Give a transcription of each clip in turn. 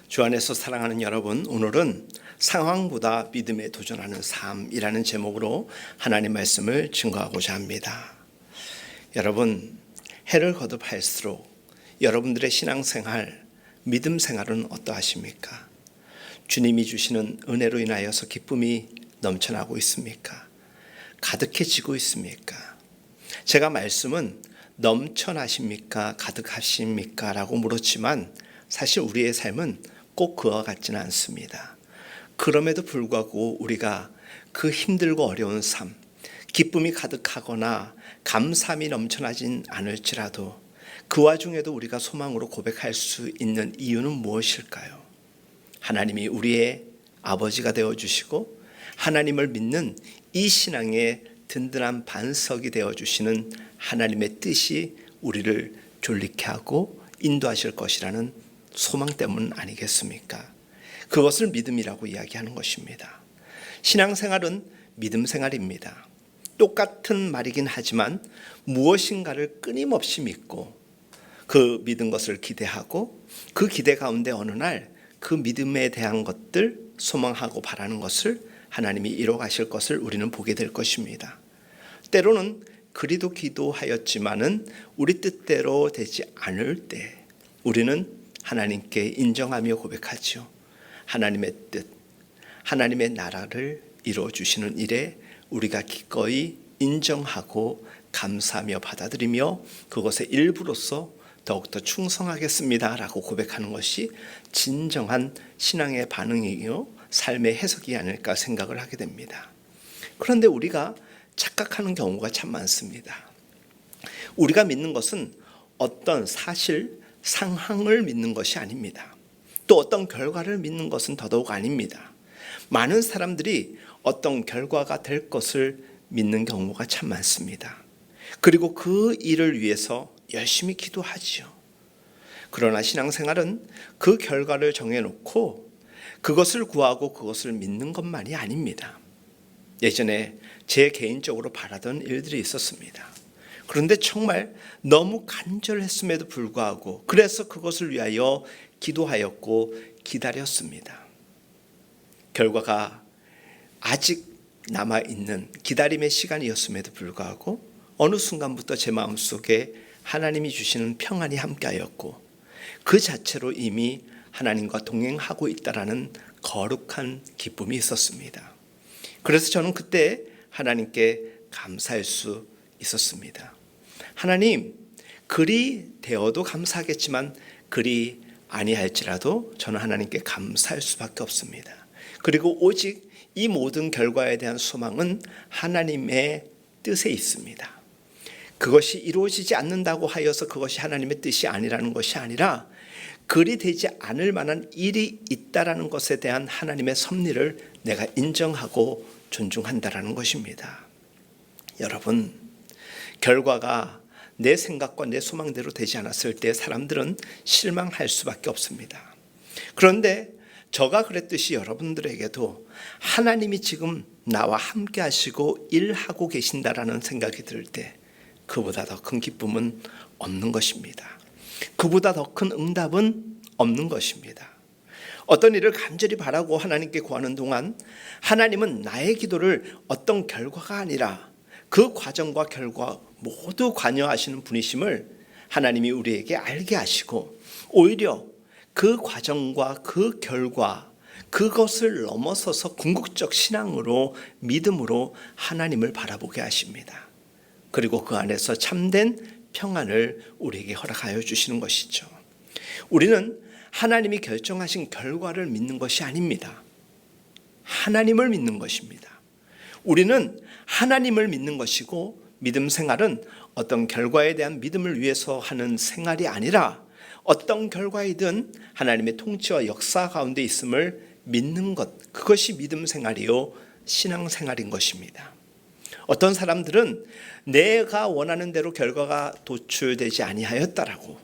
주 안에서 사랑하는 여러분, 오늘은 상황보다 믿음에 도전하는 삶이라는 제목으로 하나님 말씀을 증거하고자 합니다. 여러분, 해를 거듭할수록 여러분들의 신앙생활, 믿음 생활은 어떠하십니까? 주님이 주시는 은혜로 인하여서 기쁨이 넘쳐나고 있습니까? 가득해지고 있습니까? 제가 말씀은 넘쳐나십니까? 가득하십니까? 라고 물었지만 사실 우리의 삶은 꼭 그와 같지는 않습니다. 그럼에도 불구하고 우리가 그 힘들고 어려운 삶, 기쁨이 가득하거나 감사함이 넘쳐나진 않을지라도 그 와중에도 우리가 소망으로 고백할 수 있는 이유는 무엇일까요? 하나님이 우리의 아버지가 되어주시고 하나님을 믿는 이 신앙의 든든한 반석이 되어주시는 하나님의 뜻이 우리를 존립케 하고 인도하실 것이라는 소망 때문 아니겠습니까? 그것을 믿음이라고 이야기하는 것입니다. 신앙생활은 믿음 생활입니다. 똑같은 말이긴 하지만 무엇인가를 끊임없이 믿고 그 믿은 것을 기대하고 그 기대 가운데 어느 날 그 믿음에 대한 것들 소망하고 바라는 것을 하나님이 이루어 가실 것을 우리는 보게 될 것입니다. 때로는 그리도 기도하였지만은 우리 뜻대로 되지 않을 때 우리는 하나님께 인정하며 고백하죠. 하나님의 뜻, 하나님의 나라를 이루어 주시는 일에 우리가 기꺼이 인정하고 감사하며 받아들이며 그것의 일부로서 더욱더 충성하겠습니다 라고 고백하는 것이 진정한 신앙의 반응이요 삶의 해석이 아닐까 생각을 하게 됩니다. 그런데 우리가 착각하는 경우가 참 많습니다. 우리가 믿는 것은 어떤 사실, 상황을 믿는 것이 아닙니다. 또 어떤 결과를 믿는 것은 더더욱 아닙니다. 많은 사람들이 어떤 결과가 될 것을 믿는 경우가 참 많습니다. 그리고 그 일을 위해서 열심히 기도하지요. 그러나 신앙생활은 그 결과를 정해놓고 그것을 구하고 그것을 믿는 것만이 아닙니다. 예전에 제 개인적으로 바라던 일들이 있었습니다. 그런데 정말 너무 간절했음에도 불구하고 그래서 그것을 위하여 기도하였고 기다렸습니다. 결과가 아직 남아있는 기다림의 시간이었음에도 불구하고 어느 순간부터 제 마음속에 하나님이 주시는 평안이 함께하였고 그 자체로 이미 하나님과 동행하고 있다라는 거룩한 기쁨이 있었습니다. 그래서 저는 그때 하나님께 감사할 수 있었습니다. 하나님, 그리 되어도 감사하겠지만 그리 아니할지라도 저는 하나님께 감사할 수밖에 없습니다. 그리고 오직 이 모든 결과에 대한 소망은 하나님의 뜻에 있습니다. 그것이 이루어지지 않는다고 하여서 그것이 하나님의 뜻이 아니라는 것이 아니라 그리 되지 않을 만한 일이 있다라는 것에 대한 하나님의 섭리를 내가 인정하고 존중한다라는 것입니다. 여러분, 결과가 내 생각과 내 소망대로 되지 않았을 때 사람들은 실망할 수밖에 없습니다. 그런데 저가 그랬듯이 여러분들에게도 하나님이 지금 나와 함께 하시고 일하고 계신다라는 생각이 들 때 그보다 더 큰 기쁨은 없는 것입니다. 그보다 더 큰 응답은 없는 것입니다. 어떤 일을 간절히 바라고 하나님께 구하는 동안 하나님은 나의 기도를 어떤 결과가 아니라 그 과정과 결과 모두 관여하시는 분이심을 하나님이 우리에게 알게 하시고 오히려 그 과정과 그 결과 그것을 넘어서서 궁극적 신앙으로 믿음으로 하나님을 바라보게 하십니다. 그리고 그 안에서 참된 평안을 우리에게 허락하여 주시는 것이죠. 우리는 하나님이 결정하신 결과를 믿는 것이 아닙니다. 하나님을 믿는 것입니다. 우리는 하나님을 믿는 것이고 믿음 생활은 어떤 결과에 대한 믿음을 위해서 하는 생활이 아니라 어떤 결과이든 하나님의 통치와 역사 가운데 있음을 믿는 것, 그것이 믿음 생활이요 신앙 생활인 것입니다. 어떤 사람들은 내가 원하는 대로 결과가 도출되지 아니하였다라고,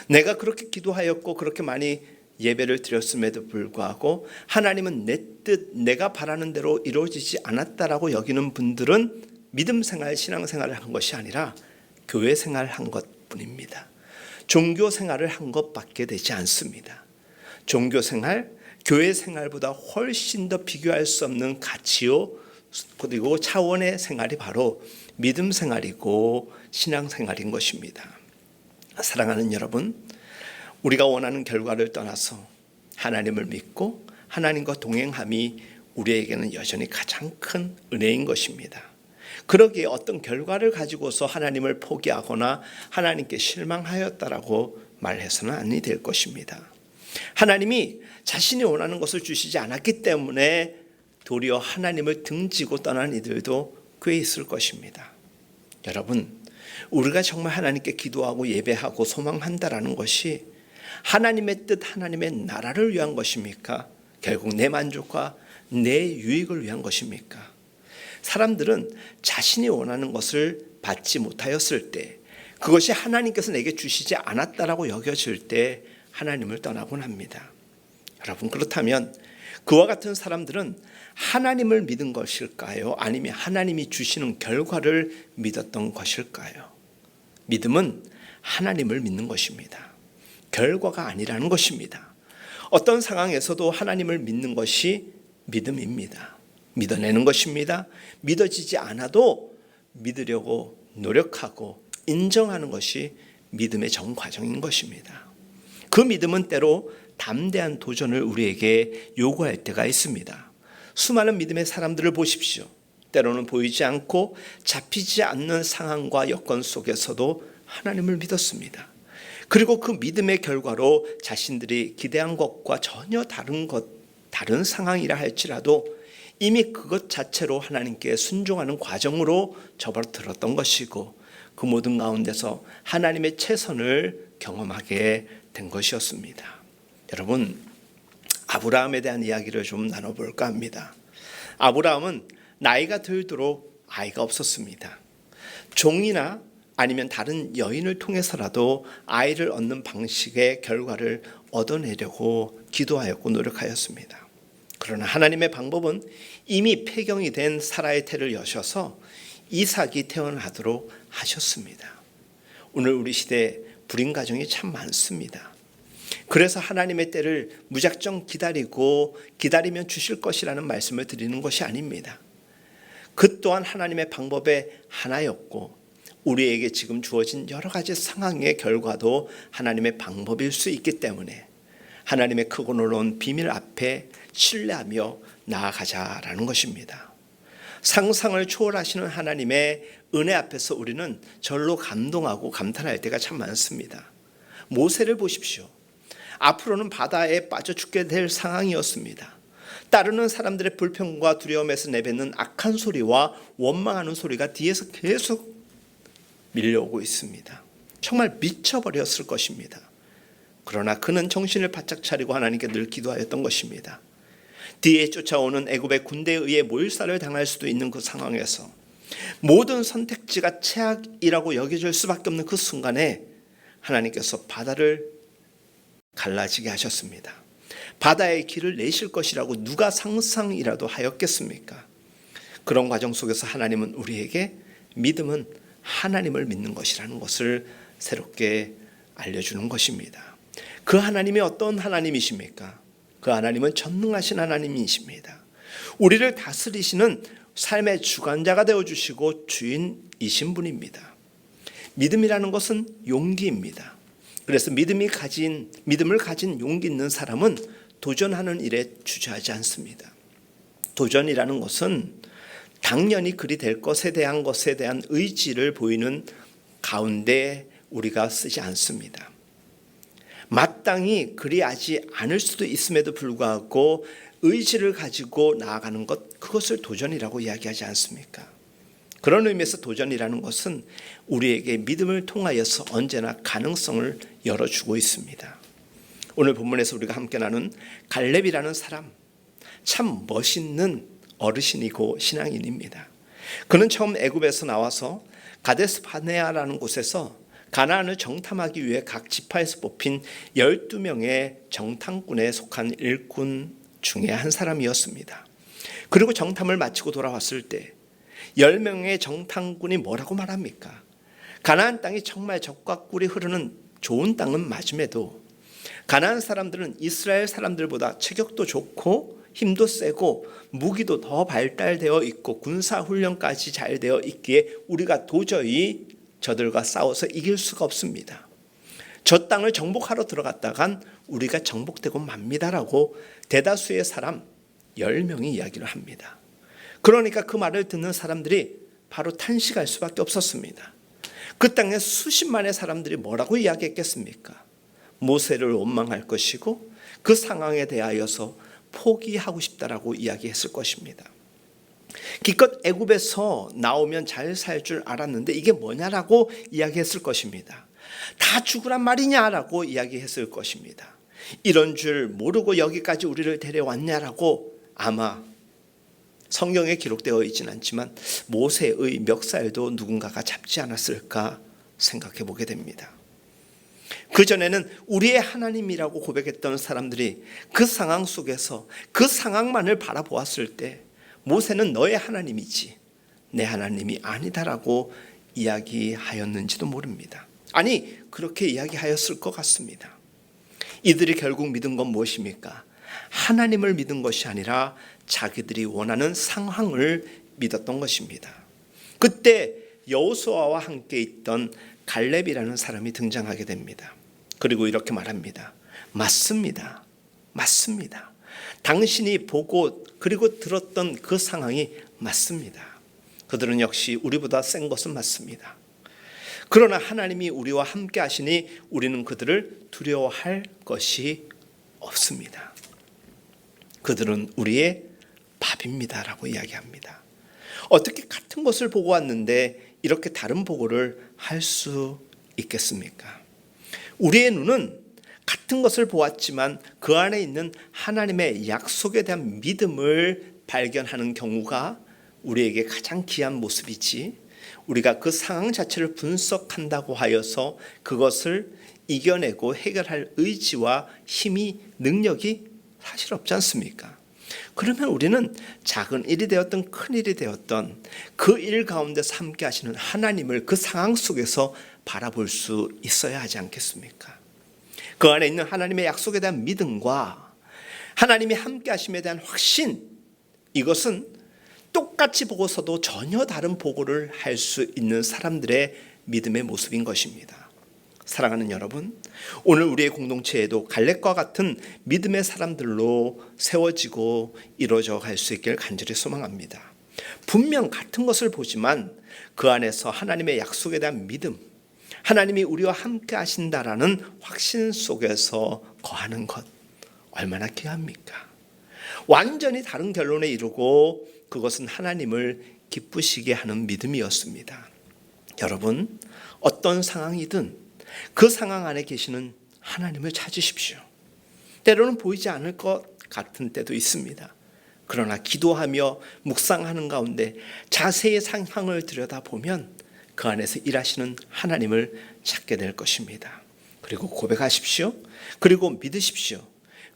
내가 그렇게 기도하였고 그렇게 많이 예배를 드렸음에도 불구하고 하나님은 내 뜻, 내가 바라는 대로 이루어지지 않았다라고 여기는 분들은 믿음 생활, 신앙 생활을 한 것이 아니라 교회 생활을 한 것뿐입니다. 종교 생활을 한 것밖에 되지 않습니다. 종교 생활, 교회 생활보다 훨씬 더 비교할 수 없는 가치요 그리고 차원의 생활이 바로 믿음 생활이고 신앙 생활인 것입니다. 사랑하는 여러분, 우리가 원하는 결과를 떠나서 하나님을 믿고 하나님과 동행함이 우리에게는 여전히 가장 큰 은혜인 것입니다. 그러기에 어떤 결과를 가지고서 하나님을 포기하거나 하나님께 실망하였다라고 말해서는 아니 될 것입니다. 하나님이 자신이 원하는 것을 주시지 않았기 때문에 도리어 하나님을 등지고 떠난 이들도 꽤 있을 것입니다. 여러분, 우리가 정말 하나님께 기도하고 예배하고 소망한다라는 것이 하나님의 뜻, 하나님의 나라를 위한 것입니까? 결국 내 만족과 내 유익을 위한 것입니까? 사람들은 자신이 원하는 것을 받지 못하였을 때, 그것이 하나님께서 내게 주시지 않았다라고 여겨질 때 하나님을 떠나곤 합니다. 여러분, 그렇다면 그와 같은 사람들은 하나님을 믿은 것일까요? 아니면 하나님이 주시는 결과를 믿었던 것일까요? 믿음은 하나님을 믿는 것입니다. 결과가 아니라는 것입니다. 어떤 상황에서도 하나님을 믿는 것이 믿음입니다. 믿어내는 것입니다. 믿어지지 않아도 믿으려고 노력하고 인정하는 것이 믿음의 정과정인 것입니다. 그 믿음은 때로 담대한 도전을 우리에게 요구할 때가 있습니다. 수많은 믿음의 사람들을 보십시오. 때로는 보이지 않고 잡히지 않는 상황과 여건 속에서도 하나님을 믿었습니다. 그리고 그 믿음의 결과로 자신들이 기대한 것과 전혀 다른 상황이라 할지라도 이미 그것 자체로 하나님께 순종하는 과정으로 접어들었던 것이고, 그 모든 가운데서 하나님의 최선을 경험하게 된 것이었습니다. 여러분, 아브라함에 대한 이야기를 좀 나눠볼까 합니다. 아브라함은 나이가 들도록 아이가 없었습니다. 종이나 아니면 다른 여인을 통해서라도 아이를 얻는 방식의 결과를 얻어내려고 기도하였고 노력하였습니다. 그러나 하나님의 방법은 이미 폐경이 된 사라의 태를 여셔서 이삭이 태어나도록 하셨습니다. 오늘 우리 시대에 불임 가정이 참 많습니다. 그래서 하나님의 때를 무작정 기다리면 주실 것이라는 말씀을 드리는 것이 아닙니다. 그 또한 하나님의 방법의 하나였고, 우리에게 지금 주어진 여러 가지 상황의 결과도 하나님의 방법일 수 있기 때문에 하나님의 크고 놀라운 비밀 앞에 신뢰하며 나아가자라는 것입니다. 상상을 초월하시는 하나님의 은혜 앞에서 우리는 절로 감동하고 감탄할 때가 참 많습니다. 모세를 보십시오. 앞으로는 바다에 빠져 죽게 될 상황이었습니다. 따르는 사람들의 불평과 두려움에서 내뱉는 악한 소리와 원망하는 소리가 뒤에서 계속 밀려오고 있습니다. 정말 미쳐버렸을 것입니다. 그러나 그는 정신을 바짝 차리고 하나님께 늘 기도하였던 것입니다. 뒤에 쫓아오는 애굽의 군대에 의해 몰살을 당할 수도 있는 그 상황에서 모든 선택지가 최악이라고 여겨질 수밖에 없는 그 순간에 하나님께서 바다를 갈라지게 하셨습니다. 바다의 길을 내실 것이라고 누가 상상이라도 하였겠습니까? 그런 과정 속에서 하나님은 우리에게 믿음은 하나님을 믿는 것이라는 것을 새롭게 알려주는 것입니다. 그 하나님이 어떤 하나님이십니까? 그 하나님은 전능하신 하나님이십니다. 우리를 다스리시는 삶의 주관자가 되어주시고 주인이신 분입니다. 믿음이라는 것은 용기입니다. 그래서 믿음을 가진 용기 있는 사람은 도전하는 일에 주저하지 않습니다. 도전이라는 것은 당연히 그리 될 것에 대한 의지를 보이는 가운데 우리가 쓰지 않습니다. 마땅히 그리하지 않을 수도 있음에도 불구하고 의지를 가지고 나아가는 것, 그것을 도전이라고 이야기하지 않습니까? 그런 의미에서 도전이라는 것은 우리에게 믿음을 통하여서 언제나 가능성을 열어주고 있습니다. 오늘 본문에서 우리가 함께 나눈 갈렙이라는 사람, 참 멋있는 어르신이고 신앙인입니다. 그는 처음 애굽에서 나와서 가데스 바네아라는 곳에서 가나안을 정탐하기 위해 각 지파에서 뽑힌 12명의 정탐꾼에 속한 일꾼 중에 한 사람이었습니다. 그리고 정탐을 마치고 돌아왔을 때 10명의 정탐꾼이 뭐라고 말합니까? 가나안 땅이 정말 젖과 꿀이 흐르는 좋은 땅은 맞음에도 가나안 사람들은 이스라엘 사람들보다 체격도 좋고 힘도 세고 무기도 더 발달되어 있고 군사훈련까지 잘 되어 있기에 우리가 도저히 저들과 싸워서 이길 수가 없습니다. 저 땅을 정복하러 들어갔다간 우리가 정복되고 맙니다라고 대다수의 사람 10명이 이야기를 합니다. 그러니까 그 말을 듣는 사람들이 바로 탄식할 수밖에 없었습니다. 그 땅에 수십만의 사람들이 뭐라고 이야기했겠습니까? 모세를 원망할 것이고 그 상황에 대하여서 포기하고 싶다라고 이야기했을 것입니다. 기껏 애굽에서 나오면 잘 살 줄 알았는데 이게 뭐냐라고 이야기했을 것입니다. 다 죽으란 말이냐라고 이야기했을 것입니다. 이런 줄 모르고 여기까지 우리를 데려왔냐라고 아마 성경에 기록되어 있지는 않지만 모세의 멱살도 누군가가 잡지 않았을까 생각해 보게 됩니다. 그전에는 우리의 하나님이라고 고백했던 사람들이 그 상황 속에서 그 상황만을 바라보았을 때 모세는 너의 하나님이지 내 하나님이 아니다라고 이야기하였는지도 모릅니다. 아니 그렇게 이야기하였을 것 같습니다. 이들이 결국 믿은 건 무엇입니까? 하나님을 믿은 것이 아니라 자기들이 원하는 상황을 믿었던 것입니다. 그때 여호수아와 함께 있던 갈렙이라는 사람이 등장하게 됩니다. 그리고 이렇게 말합니다. 맞습니다. 맞습니다. 당신이 보고 그리고 들었던 그 상황이 맞습니다. 그들은 역시 우리보다 센 것은 맞습니다. 그러나 하나님이 우리와 함께 하시니 우리는 그들을 두려워할 것이 없습니다. 그들은 우리의 밥입니다라고 이야기합니다. 어떻게 같은 것을 보고 왔는데 이렇게 다른 보고를 할 수 있겠습니까? 우리의 눈은 같은 것을 보았지만 그 안에 있는 하나님의 약속에 대한 믿음을 발견하는 경우가 우리에게 가장 귀한 모습이지, 우리가 그 상황 자체를 분석한다고 하여서 그것을 이겨내고 해결할 의지와 힘이 능력이 사실 없지 않습니까? 그러면 우리는 작은 일이 되었던 큰 일이 되었던 그 일 가운데서 함께 하시는 하나님을 그 상황 속에서 바라볼 수 있어야 하지 않겠습니까? 그 안에 있는 하나님의 약속에 대한 믿음과 하나님이 함께 하심에 대한 확신, 이것은 똑같이 보고서도 전혀 다른 보고를 할 수 있는 사람들의 믿음의 모습인 것입니다. 사랑하는 여러분, 오늘 우리의 공동체에도 갈렙과 같은 믿음의 사람들로 세워지고 이루어져 갈 수 있기를 간절히 소망합니다. 분명 같은 것을 보지만 그 안에서 하나님의 약속에 대한 믿음, 하나님이 우리와 함께 하신다라는 확신 속에서 거하는 것, 얼마나 귀합니까? 완전히 다른 결론에 이르고 그것은 하나님을 기쁘시게 하는 믿음이었습니다. 여러분, 어떤 상황이든 그 상황 안에 계시는 하나님을 찾으십시오. 때로는 보이지 않을 것 같은 때도 있습니다. 그러나 기도하며 묵상하는 가운데 자세히 상황을 들여다보면 그 안에서 일하시는 하나님을 찾게 될 것입니다. 그리고 고백하십시오. 그리고 믿으십시오.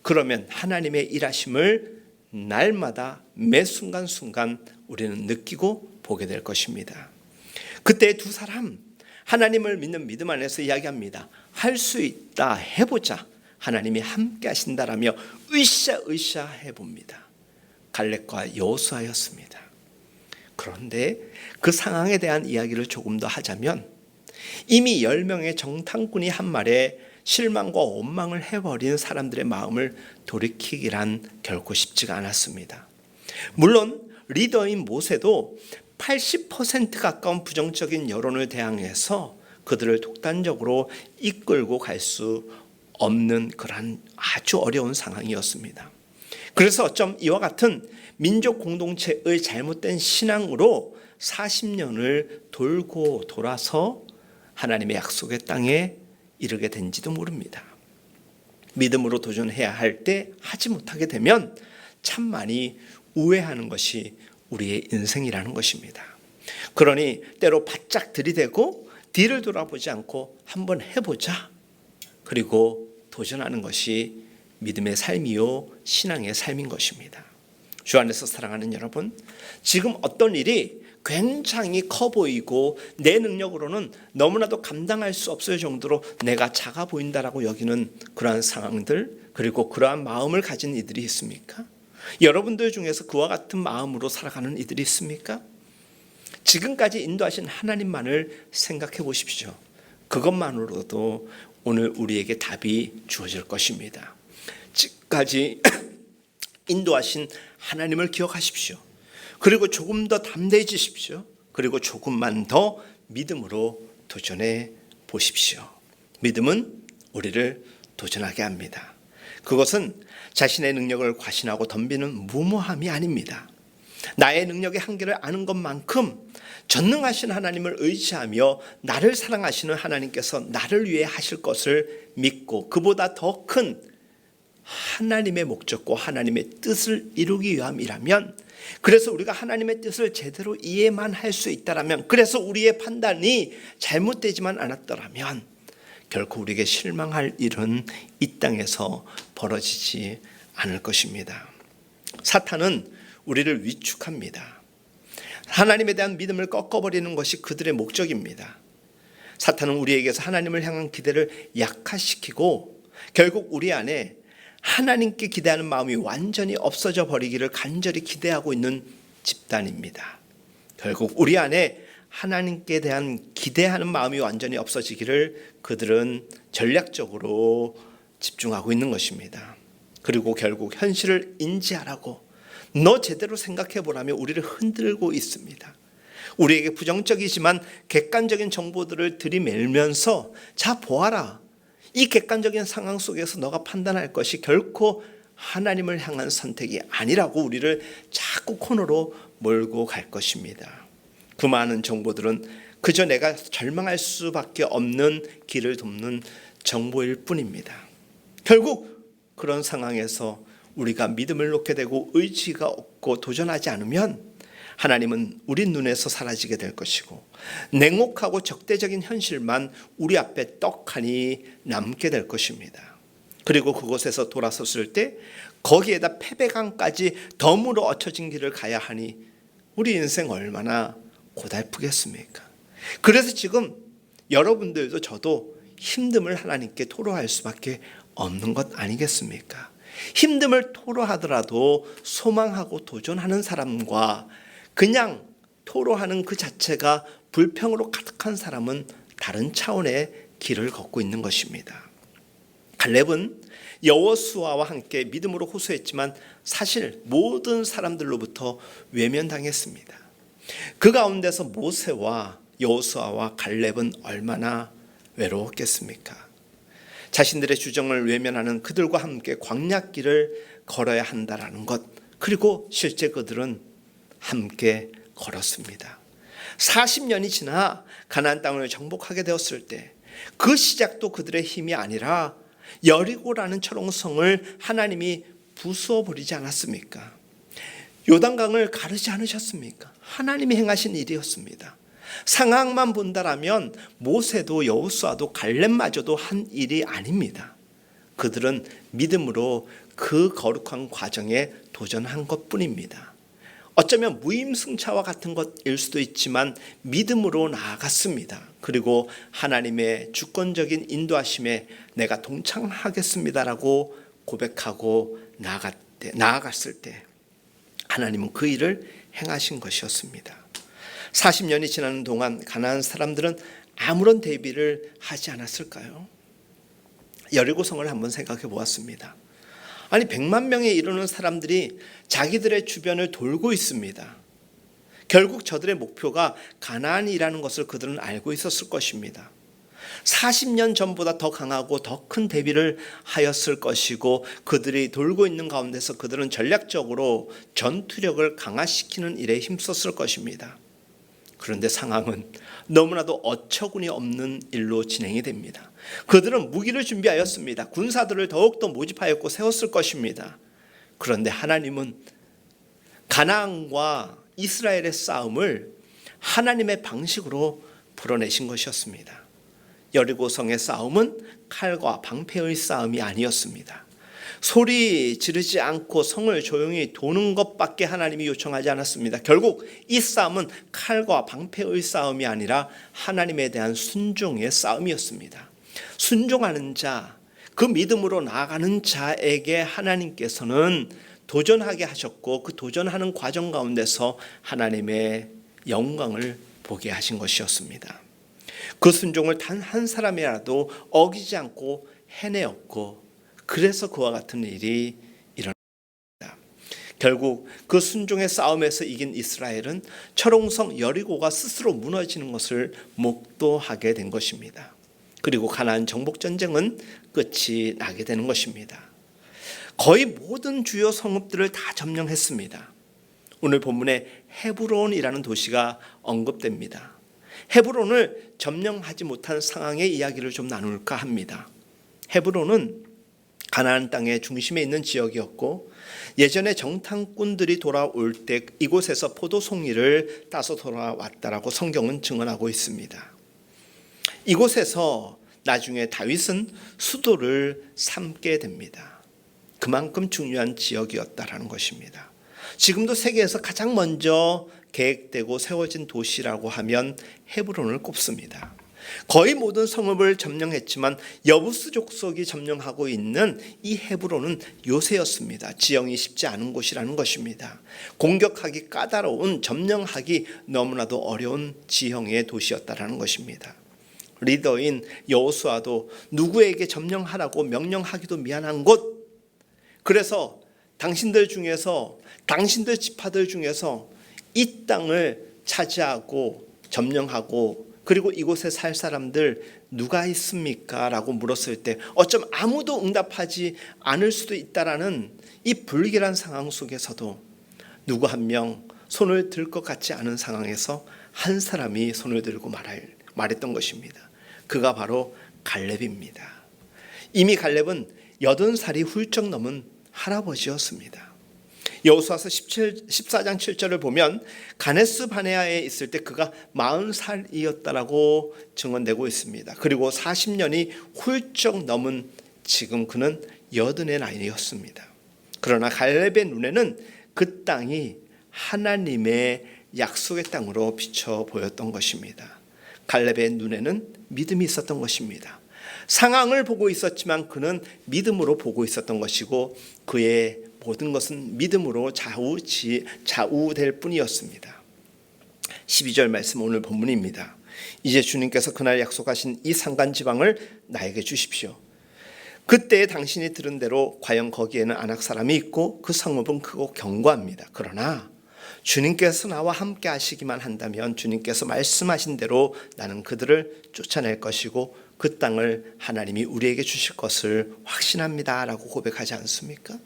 그러면 하나님의 일하심을 날마다 매 순간순간 우리는 느끼고 보게 될 것입니다. 그때 두 사람, 하나님을 믿는 믿음 안에서 이야기합니다. 할 수 있다, 해보자. 하나님이 함께 하신다라며 으쌰으쌰 해봅니다. 갈렙과 여호수아였습니다. 그런데 그 상황에 대한 이야기를 조금 더 하자면 이미 10명의 정탐꾼이 한 말에 실망과 원망을 해버린 사람들의 마음을 돌이키기란 결코 쉽지가 않았습니다. 물론 리더인 모세도 80% 가까운 부정적인 여론을 대항해서 그들을 독단적으로 이끌고 갈 수 없는 그런 아주 어려운 상황이었습니다. 그래서 어쩜 이와 같은 민족 공동체의 잘못된 신앙으로 40년을 돌고 돌아서 하나님의 약속의 땅에 이르게 된지도 모릅니다. 믿음으로 도전해야 할 때 하지 못하게 되면 참 많이 우회하는 것이 우리의 인생이라는 것입니다. 그러니 때로 바짝 들이대고 뒤를 돌아보지 않고 한번 해보자. 그리고 도전하는 것이 믿음의 삶이요 신앙의 삶인 것입니다. 주 안에서 사랑하는 여러분, 지금 어떤 일이 굉장히 커 보이고 내 능력으로는 너무나도 감당할 수 없을 정도로 내가 작아 보인다라고 여기는 그러한 상황들, 그리고 그러한 마음을 가진 이들이 있습니까? 여러분들 중에서 그와 같은 마음으로 살아가는 이들이 있습니까? 지금까지 인도하신 하나님만을 생각해 보십시오. 그것만으로도 오늘 우리에게 답이 주어질 것입니다. 지금까지 인도하신 하나님을 기억하십시오. 그리고 조금 더 담대해지십시오. 그리고 조금만 더 믿음으로 도전해 보십시오. 믿음은 우리를 도전하게 합니다. 그것은 자신의 능력을 과신하고 덤비는 무모함이 아닙니다. 나의 능력의 한계를 아는 것만큼 전능하신 하나님을 의지하며 나를 사랑하시는 하나님께서 나를 위해 하실 것을 믿고 그보다 더 큰 하나님의 목적과 하나님의 뜻을 이루기 위함이라면, 그래서 우리가 하나님의 뜻을 제대로 이해만 할 수 있다라면, 그래서 우리의 판단이 잘못되지만 않았더라면 결코 우리에게 실망할 일은 이 땅에서 벌어지지 않을 것입니다. 사탄은 우리를 위축합니다. 하나님에 대한 믿음을 꺾어버리는 것이 그들의 목적입니다. 사탄은 우리에게서 하나님을 향한 기대를 약화시키고 결국 우리 안에 하나님께 기대하는 마음이 완전히 없어져 버리기를 간절히 기대하고 있는 집단입니다. 결국 우리 안에 하나님께 대한 기대하는 마음이 완전히 없어지기를 그들은 전략적으로 집중하고 있는 것입니다. 그리고 결국 현실을 인지하라고, 너 제대로 생각해 보라며 우리를 흔들고 있습니다. 우리에게 부정적이지만 객관적인 정보들을 들이밀면서 자 보아라, 이 객관적인 상황 속에서 너가 판단할 것이 결코 하나님을 향한 선택이 아니라고 우리를 자꾸 코너로 몰고 갈 것입니다. 그 많은 정보들은 그저 내가 절망할 수밖에 없는 길을 돕는 정보일 뿐입니다. 결국 그런 상황에서 우리가 믿음을 놓게 되고 의지가 없고 도전하지 않으면 하나님은 우리 눈에서 사라지게 될 것이고 냉혹하고 적대적인 현실만 우리 앞에 떡하니 남게 될 것입니다. 그리고 그곳에서 돌아섰을 때 거기에다 패배감까지 덤으로 얹혀진 길을 가야 하니 우리 인생 얼마나 고달프겠습니까? 그래서 지금 여러분들도 저도 힘듦을 하나님께 토로할 수밖에 없는 것 아니겠습니까? 힘듦을 토로하더라도 소망하고 도전하는 사람과 그냥 토로하는 그 자체가 불평으로 가득한 사람은 다른 차원의 길을 걷고 있는 것입니다. 갈렙은 여호수아와 함께 믿음으로 호소했지만 사실 모든 사람들로부터 외면당했습니다. 그 가운데서 모세와 여호수아와 갈렙은 얼마나 외로웠겠습니까? 자신들의 주정을 외면하는 그들과 함께 광야길을 걸어야 한다라는 것, 그리고 실제 그들은 함께 걸었습니다. 40년이 지나 가나안 땅을 정복하게 되었을 때 그 시작도 그들의 힘이 아니라 여리고라는 초롱성을 하나님이 부수어 버리지 않았습니까? 요단강을 가르지 않으셨습니까? 하나님이 행하신 일이었습니다. 상황만 본다라면 모세도 여호수아도 갈렙마저도 한 일이 아닙니다. 그들은 믿음으로 그 거룩한 과정에 도전한 것뿐입니다. 어쩌면 무임승차와 같은 것일 수도 있지만 믿음으로 나아갔습니다. 그리고 하나님의 주권적인 인도하심에 내가 동참하겠습니다라고 고백하고 나아갔을 때 하나님은 그 일을 행하신 것이었습니다. 40년이 지나는 동안 가나안 사람들은 아무런 대비를 하지 않았을까요? 여리고성을 한번 생각해 보았습니다. 아니 100만 명에 이르는 사람들이 자기들의 주변을 돌고 있습니다. 결국 저들의 목표가 가나안이라는 것을 그들은 알고 있었을 것입니다. 40년 전보다 더 강하고 더 큰 대비를 하였을 것이고 그들이 돌고 있는 가운데서 그들은 전략적으로 전투력을 강화시키는 일에 힘썼을 것입니다. 그런데 상황은 너무나도 어처구니 없는 일로 진행이 됩니다. 그들은 무기를 준비하였습니다. 군사들을 더욱더 모집하였고 세웠을 것입니다. 그런데 하나님은 가나안과 이스라엘의 싸움을 하나님의 방식으로 풀어내신 것이었습니다. 여리고성의 싸움은 칼과 방패의 싸움이 아니었습니다. 소리 지르지 않고 성을 조용히 도는 것밖에 하나님이 요청하지 않았습니다. 결국 이 싸움은 칼과 방패의 싸움이 아니라 하나님에 대한 순종의 싸움이었습니다. 순종하는 자, 그 믿음으로 나아가는 자에게 하나님께서는 도전하게 하셨고 그 도전하는 과정 가운데서 하나님의 영광을 보게 하신 것이었습니다. 그 순종을 단 한 사람이라도 어기지 않고 해내었고 그래서 그와 같은 일이 일어납니다. 결국 그 순종의 싸움에서 이긴 이스라엘은 철옹성 여리고가 스스로 무너지는 것을 목도하게 된 것입니다. 그리고 가나안 정복 전쟁은 끝이 나게 되는 것입니다. 거의 모든 주요 성읍들을 다 점령했습니다. 오늘 본문에 헤브론이라는 도시가 언급됩니다. 헤브론을 점령하지 못한 상황의 이야기를 좀 나눌까 합니다. 헤브론은 가나안 땅의 중심에 있는 지역이었고 예전에 정탐꾼들이 돌아올 때 이곳에서 포도송이를 따서 돌아왔다라고 성경은 증언하고 있습니다. 이곳에서 나중에 다윗은 수도를 삼게 됩니다. 그만큼 중요한 지역이었다라는 것입니다. 지금도 세계에서 가장 먼저 계획되고 세워진 도시라고 하면 헤브론을 꼽습니다. 거의 모든 성읍을 점령했지만 여부스 족속이 점령하고 있는 이 헤브론은 요새였습니다. 지형이 쉽지 않은 곳이라는 것입니다. 공격하기 까다로운, 점령하기 너무나도 어려운 지형의 도시였다라는 것입니다. 리더인 여호수아도 누구에게 점령하라고 명령하기도 미안한 곳, 그래서 당신들 중에서, 당신들 지파들 중에서 이 땅을 차지하고 점령하고 그리고 이곳에 살 사람들 누가 있습니까? 라고 물었을 때 어쩜 아무도 응답하지 않을 수도 있다라는 이 불길한 상황 속에서도 누구 한 명 손을 들 것 같지 않은 상황에서 한 사람이 손을 들고 말했던 것입니다. 그가 바로 갈렙입니다. 이미 갈렙은 80살이 훌쩍 넘은 할아버지였습니다. 여호수아서 14장 7절을 보면 가네스 바네아에 있을 때 그가 40살이었다라고 증언되고 있습니다. 그리고 40년이 훌쩍 넘은 지금 그는 80의 나이였습니다. 그러나 갈렙의 눈에는 그 땅이 하나님의 약속의 땅으로 비쳐 보였던 것입니다. 갈렙의 눈에는 믿음이 있었던 것입니다. 상황을 보고 있었지만 그는 믿음으로 보고 있었던 것이고 그의 모든 것은 믿음으로 좌우될 뿐이었습니다. 12절 말씀 오늘 본문입니다. 이제 주님께서 그날 약속하신 이 산간 지방을 나에게 주십시오. 그때 당신이 들은 대로 과연 거기에는 아낙 사람이 있고 그 성읍은 크고 견고합니다. 그러나 주님께서 나와 함께 하시기만 한다면 주님께서 말씀하신 대로 나는 그들을 쫓아낼 것이고 그 땅을 하나님이 우리에게 주실 것을 확신합니다 라고 고백하지 않습니까?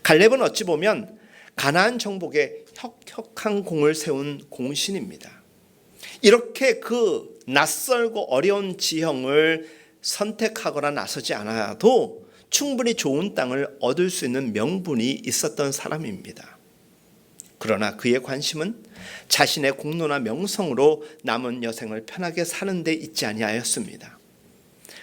갈렙은 어찌 보면 가나안 정복에 혁혁한 공을 세운 공신입니다. 이렇게 그 낯설고 어려운 지형을 선택하거나 나서지 않아도 충분히 좋은 땅을 얻을 수 있는 명분이 있었던 사람입니다. 그러나 그의 관심은 자신의 공로나 명성으로 남은 여생을 편하게 사는 데 있지 아니하였습니다.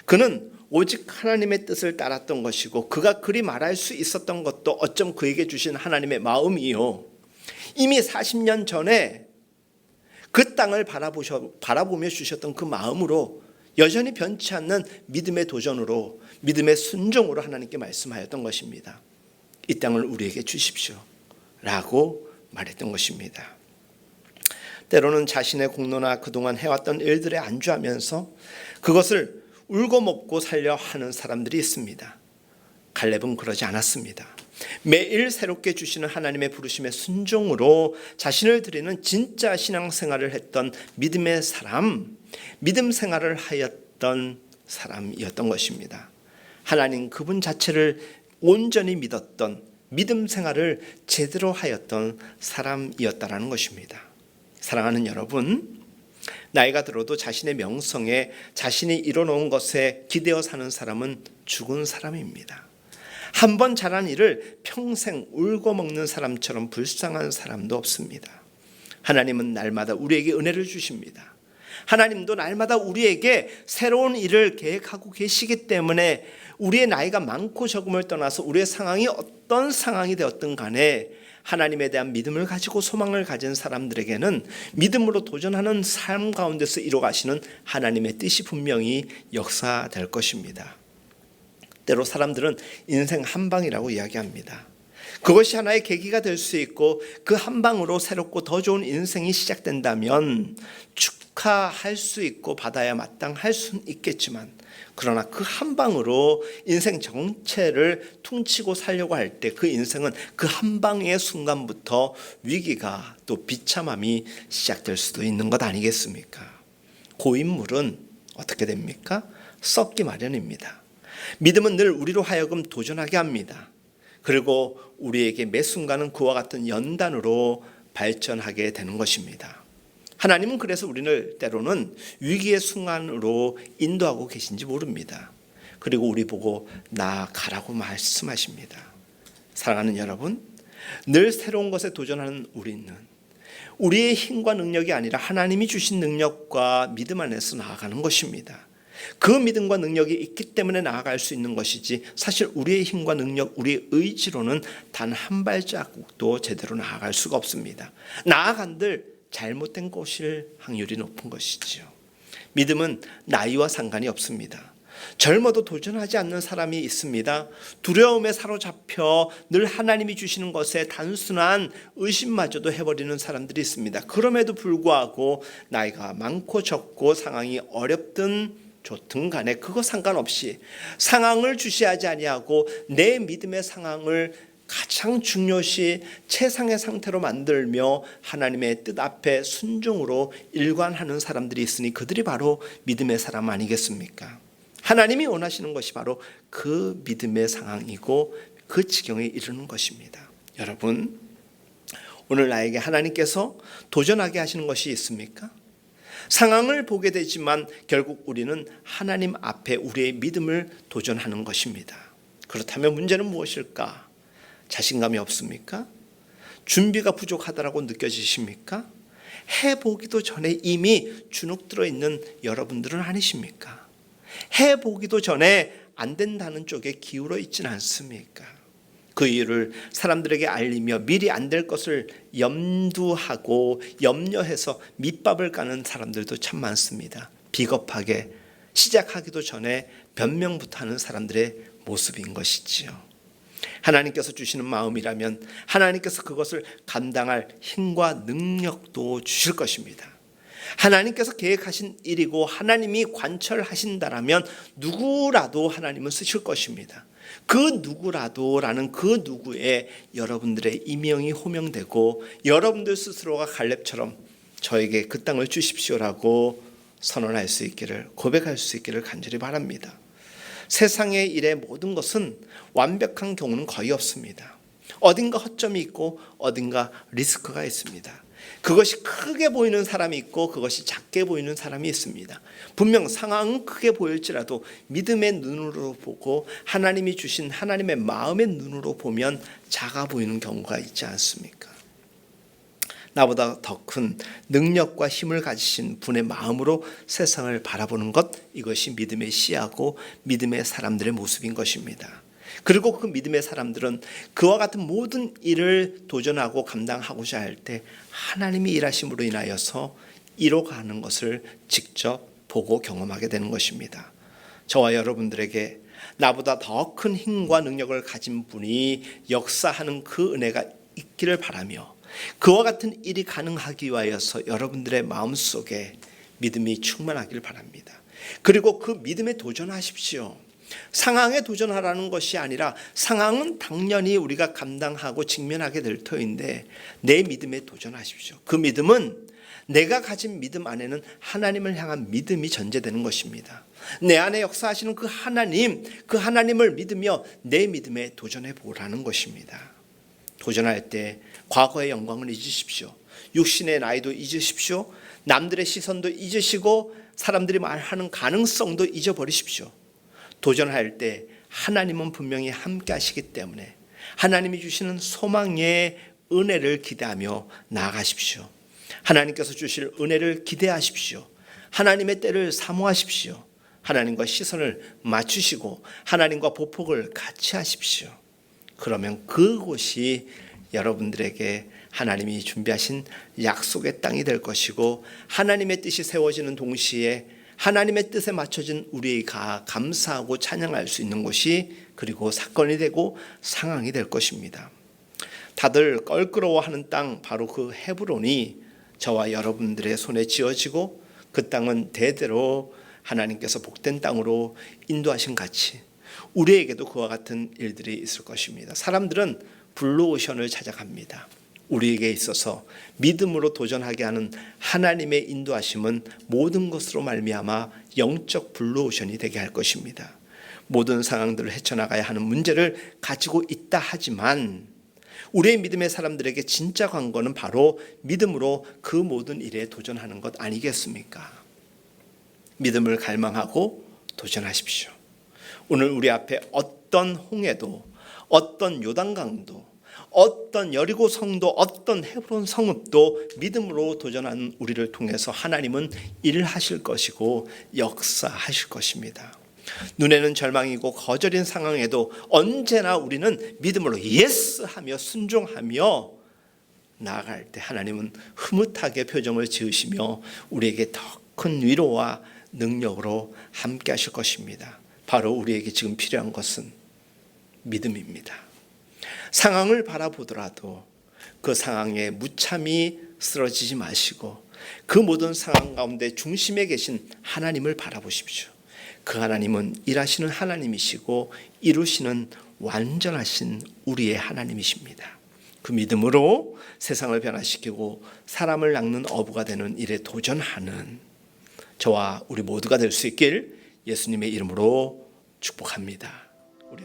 그는 오직 하나님의 뜻을 따랐던 것이고 그가 그리 말할 수 있었던 것도 어쩜 그에게 주신 하나님의 마음이요. 이미 40년 전에 그 땅을 바라보며 주셨던 그 마음으로 여전히 변치 않는 믿음의 도전으로 믿음의 순종으로 하나님께 말씀하였던 것입니다. 이 땅을 우리에게 주십시오 라고 말했던 것입니다. 때로는 자신의 공로나 그동안 해왔던 일들에 안주하면서 그것을 울고 먹고 살려 하는 사람들이 있습니다. 갈렙은 그러지 않았습니다. 매일 새롭게 주시는 하나님의 부르심의 순종으로 자신을 드리는 진짜 신앙생활을 했던 믿음의 사람, 믿음 생활을 하였던 사람이었던 것입니다. 하나님 그분 자체를 온전히 믿었던 믿음 생활을 제대로 하였던 사람이었다라는 것입니다. 사랑하는 여러분, 나이가 들어도 자신의 명성에 자신이 이뤄놓은 것에 기대어 사는 사람은 죽은 사람입니다. 한 번 잘한 일을 평생 울고 먹는 사람처럼 불쌍한 사람도 없습니다. 하나님은 날마다 우리에게 은혜를 주십니다. 하나님도 날마다 우리에게 새로운 일을 계획하고 계시기 때문에 우리의 나이가 많고 적음을 떠나서 우리의 상황이 어떤 상황이 되었든 간에 하나님에 대한 믿음을 가지고 소망을 가진 사람들에게는 믿음으로 도전하는 삶 가운데서 이루어가시는 하나님의 뜻이 분명히 역사될 것입니다. 때로 사람들은 인생 한방이라고 이야기합니다. 그것이 하나의 계기가 될 수 있고 그 한방으로 새롭고 더 좋은 인생이 시작된다면 축하할 수 있고 받아야 마땅할 수는 있겠지만, 그러나 그 한방으로 인생 전체를 퉁치고 살려고 할 때 그 인생은 그 한방의 순간부터 위기가 또 비참함이 시작될 수도 있는 것 아니겠습니까? 고인물은 어떻게 됩니까? 썩기 마련입니다. 믿음은 늘 우리로 하여금 도전하게 합니다. 그리고 우리에게 매 순간은 그와 같은 연단으로 발전하게 되는 것입니다. 하나님은 그래서 우리를 때로는 위기의 순간으로 인도하고 계신지 모릅니다. 그리고 우리 보고 나아가라고 말씀하십니다. 사랑하는 여러분, 늘 새로운 것에 도전하는 우리는 우리의 힘과 능력이 아니라 하나님이 주신 능력과 믿음 안에서 나아가는 것입니다. 그 믿음과 능력이 있기 때문에 나아갈 수 있는 것이지, 사실 우리의 힘과 능력, 우리의 의지로는 단 한 발자국도 제대로 나아갈 수가 없습니다. 나아간들 잘못된 것일 확률이 높은 것이지요. 믿음은 나이와 상관이 없습니다. 젊어도 도전하지 않는 사람이 있습니다. 두려움에 사로잡혀 늘 하나님이 주시는 것에 단순한 의심마저도 해버리는 사람들이 있습니다. 그럼에도 불구하고 나이가 많고 적고 상황이 어렵든 좋든 간에 그거 상관없이 상황을 주시하지 아니하고 내 믿음의 상황을 가장 중요시 최상의 상태로 만들며 하나님의 뜻 앞에 순종으로 일관하는 사람들이 있으니 그들이 바로 믿음의 사람 아니겠습니까? 하나님이 원하시는 것이 바로 그 믿음의 상황이고 그 지경에 이르는 것입니다. 여러분, 오늘 나에게 하나님께서 도전하게 하시는 것이 있습니까? 상황을 보게 되지만 결국 우리는 하나님 앞에 우리의 믿음을 도전하는 것입니다. 그렇다면 문제는 무엇일까? 자신감이 없습니까? 준비가 부족하다고 느껴지십니까? 해보기도 전에 이미 주눅 들어 있는 여러분들은 아니십니까? 해보기도 전에 안 된다는 쪽에 기울어 있지는 않습니까? 그 이유를 사람들에게 알리며 미리 안 될 것을 염두하고 염려해서 밑밥을 까는 사람들도 참 많습니다. 비겁하게 시작하기도 전에 변명부터 하는 사람들의 모습인 것이지요. 하나님께서 주시는 마음이라면 하나님께서 그것을 감당할 힘과 능력도 주실 것입니다. 하나님께서 계획하신 일이고 하나님이 관철하신다라면 누구라도 하나님은 쓰실 것입니다. 그 누구라도라는 그 누구에 여러분들의 이명이 호명되고 여러분들 스스로가 갈렙처럼 저에게 그 땅을 주십시오라고 선언할 수 있기를, 고백할 수 있기를 간절히 바랍니다. 세상의 일의 모든 것은 완벽한 경우는 거의 없습니다. 어딘가 허점이 있고 어딘가 리스크가 있습니다. 그것이 크게 보이는 사람이 있고 그것이 작게 보이는 사람이 있습니다. 분명 상황은 크게 보일지라도 믿음의 눈으로 보고 하나님이 주신 하나님의 마음의 눈으로 보면 작아 보이는 경우가 있지 않습니까? 나보다 더 큰 능력과 힘을 가지신 분의 마음으로 세상을 바라보는 것, 이것이 믿음의 시야고 믿음의 사람들의 모습인 것입니다. 그리고 그 믿음의 사람들은 그와 같은 모든 일을 도전하고 감당하고자 할 때 하나님이 일하심으로 인하여서 이뤄가는 것을 직접 보고 경험하게 되는 것입니다. 저와 여러분들에게 나보다 더 큰 힘과 능력을 가진 분이 역사하는 그 은혜가 있기를 바라며 그와 같은 일이 가능하기 위하여서 여러분들의 마음속에 믿음이 충만하기를 바랍니다. 그리고 그 믿음에 도전하십시오. 상황에 도전하라는 것이 아니라 상황은 당연히 우리가 감당하고 직면하게 될 터인데 내 믿음에 도전하십시오. 그 믿음은 내가 가진 믿음 안에는 하나님을 향한 믿음이 전제되는 것입니다. 내 안에 역사하시는 그 하나님을 믿으며 내 믿음에 도전해 보라는 것입니다. 도전할 때 과거의 영광을 잊으십시오. 육신의 나이도 잊으십시오. 남들의 시선도 잊으시고 사람들이 말하는 가능성도 잊어버리십시오. 도전할 때 하나님은 분명히 함께 하시기 때문에 하나님이 주시는 소망의 은혜를 기대하며 나아가십시오. 하나님께서 주실 은혜를 기대하십시오. 하나님의 때를 사모하십시오. 하나님과 시선을 맞추시고 하나님과 보폭을 같이 하십시오. 그러면 그곳이 여러분들에게 하나님이 준비하신 약속의 땅이 될 것이고, 하나님의 뜻이 세워지는 동시에 하나님의 뜻에 맞춰진 우리가 감사하고 찬양할 수 있는 곳이, 그리고 사건이 되고 상황이 될 것입니다. 다들 껄끄러워하는 땅, 바로 그 헤브론이 저와 여러분들의 손에 쥐어지고 그 땅은 대대로 하나님께서 복된 땅으로 인도하신 같이 우리에게도 그와 같은 일들이 있을 것입니다. 사람들은 블루오션을 찾아갑니다. 우리에게 있어서 믿음으로 도전하게 하는 하나님의 인도하심은 모든 것으로 말미암아 영적 블루오션이 되게 할 것입니다. 모든 상황들을 헤쳐나가야 하는 문제를 가지고 있다 하지만 우리의 믿음의 사람들에게 진짜 관건은 바로 믿음으로 그 모든 일에 도전하는 것 아니겠습니까? 믿음을 갈망하고 도전하십시오. 오늘 우리 앞에 어떤 홍해도, 어떤 요단강도, 어떤 여리고 성도, 어떤 헤브론 성읍도 믿음으로 도전하는 우리를 통해서 하나님은 일하실 것이고 역사하실 것입니다. 눈에는 절망이고 거절인 상황에도 언제나 우리는 믿음으로 예스 하며 순종하며 나아갈 때 하나님은 흐뭇하게 표정을 지으시며 우리에게 더 큰 위로와 능력으로 함께 하실 것입니다. 바로 우리에게 지금 필요한 것은 믿음입니다. 상황을 바라보더라도 그 상황에 무참히 쓰러지지 마시고 그 모든 상황 가운데 중심에 계신 하나님을 바라보십시오. 그 하나님은 일하시는 하나님이시고 이루시는 완전하신 우리의 하나님이십니다. 그 믿음으로 세상을 변화시키고 사람을 낚는 어부가 되는 일에 도전하는 저와 우리 모두가 될 수 있길 예수님의 이름으로 축복합니다. 우리